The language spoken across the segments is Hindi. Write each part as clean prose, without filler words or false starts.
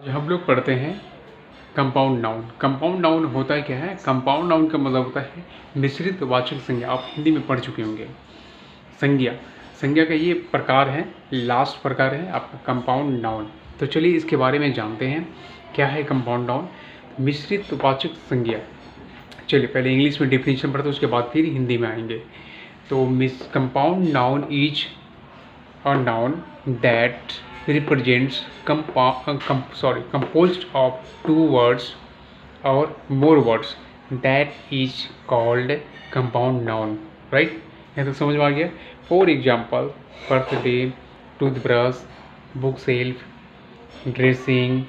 आज हम लोग पढ़ते हैं कंपाउंड नाउन। कंपाउंड नाउन होता है क्या है? कंपाउंड नाउन का मतलब होता है मिश्रित वाचक संज्ञा। आप हिंदी में पढ़ चुके होंगे। संज्ञा संज्ञा का ये प्रकार है, लास्ट प्रकार है आपका कंपाउंड नाउन। तो चलिए इसके बारे में जानते हैं क्या है कंपाउंड नाउन। मिश्रित वाचक संज्ञा। चलिए पहले इंग्लिश में डेफिनेशन पढ़ते हैं, उसके बाद फिर हिंदी में आएंगे। तो compound noun is a noun that represents composed of two words or more words, that is called compound noun, right? ये तो समझ में आ गया। For example birthday, toothbrush, book shelf, dressing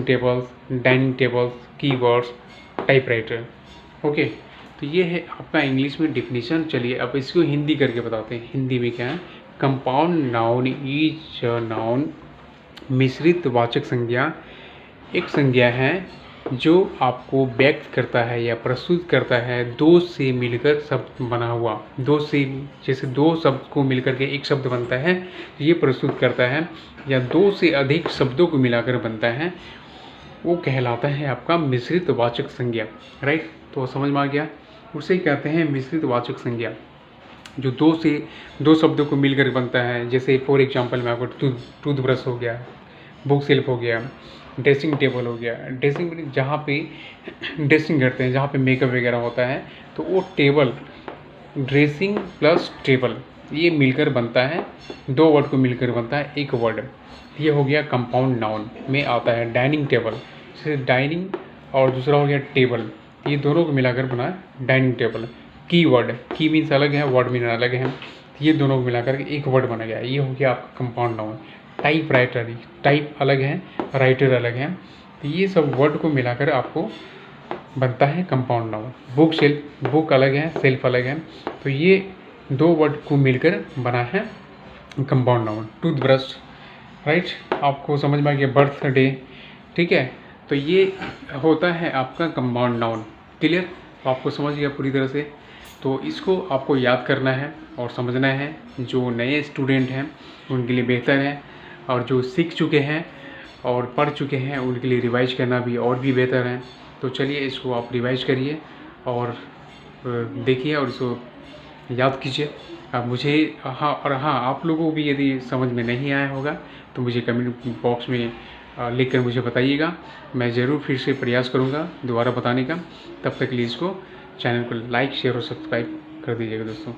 tables, dining tables, keywords, typewriter. Okay, तो ये है आपका इंग्लिश में डिफिनीशन। चलिए अब इसको हिंदी करके बताते हैं। हिंदी में क्या है? कंपाउंड नाउन इज नाउन, मिश्रित वाचक संज्ञा एक संज्ञा है जो आपको व्यक्त करता है या प्रस्तुत करता है दो से मिलकर शब्द बना हुआ। दो से, जैसे दो शब्द को मिलकर के एक शब्द बनता है, ये प्रस्तुत करता है, या दो से अधिक शब्दों को मिलाकर बनता है, वो कहलाता है आपका मिश्रित वाचक संज्ञा। राइट, तो समझ में आ गया। उसे कहते हैं मिश्रित वाचक संज्ञा, जो दो शब्दों को मिलकर बनता है। जैसे फॉर एग्जांपल में आपको टूथब्रश हो गया, बुक सेल्फ हो गया, ड्रेसिंग टेबल हो गया। ड्रेसिंग जहाँ पे ड्रेसिंग करते हैं, जहाँ पे मेकअप वगैरह होता है, तो वो टेबल, ड्रेसिंग प्लस टेबल, ये मिलकर बनता है, दो वर्ड को मिलकर बनता है एक वर्ड। ये हो गया कंपाउंड नाउन में आता है। डाइनिंग टेबल, जैसे डाइनिंग और दूसरा हो गया टेबल, ये दोनों को मिलाकर बना है डाइनिंग टेबल। की वर्ड, की मीन्स अलग है, वर्ड मीन अलग है, ये दोनों को मिलाकर के एक वर्ड बना गया, ये हो गया आपका compound noun. Type writer, type अलग है, राइटर अलग है, तो ये सब वर्ड को मिलाकर आपको बनता है compound noun. Book shelf, book अलग है, सेल्फ अलग है, तो ये दो वर्ड को मिलकर बना है कंपाउंड नाउन। टूथब्रश, राइट, आपको समझ में आ गया। बर्थडे, ठीक है, तो ये होता है आपका कंपाउंड नाउन। क्लियर, आपको समझ गया पूरी तरह से। तो इसको आपको याद करना है और समझना है। जो नए स्टूडेंट हैं उनके लिए बेहतर है, और जो सीख चुके हैं और पढ़ चुके हैं उनके लिए रिवाइज करना भी और भी बेहतर है। तो चलिए इसको आप रिवाइज करिए और देखिए और इसको याद कीजिए। अब मुझे हाँ, आप लोगों को भी यदि समझ में नहीं आया होगा तो मुझे कमेंट बॉक्स में लिख कर मुझे बताइएगा। मैं ज़रूर फिर से प्रयास करूँगा दोबारा बताने का। तब तक के लिए इसको, चैनल को लाइक, शेयर और सब्सक्राइब कर दीजिएगा दोस्तों।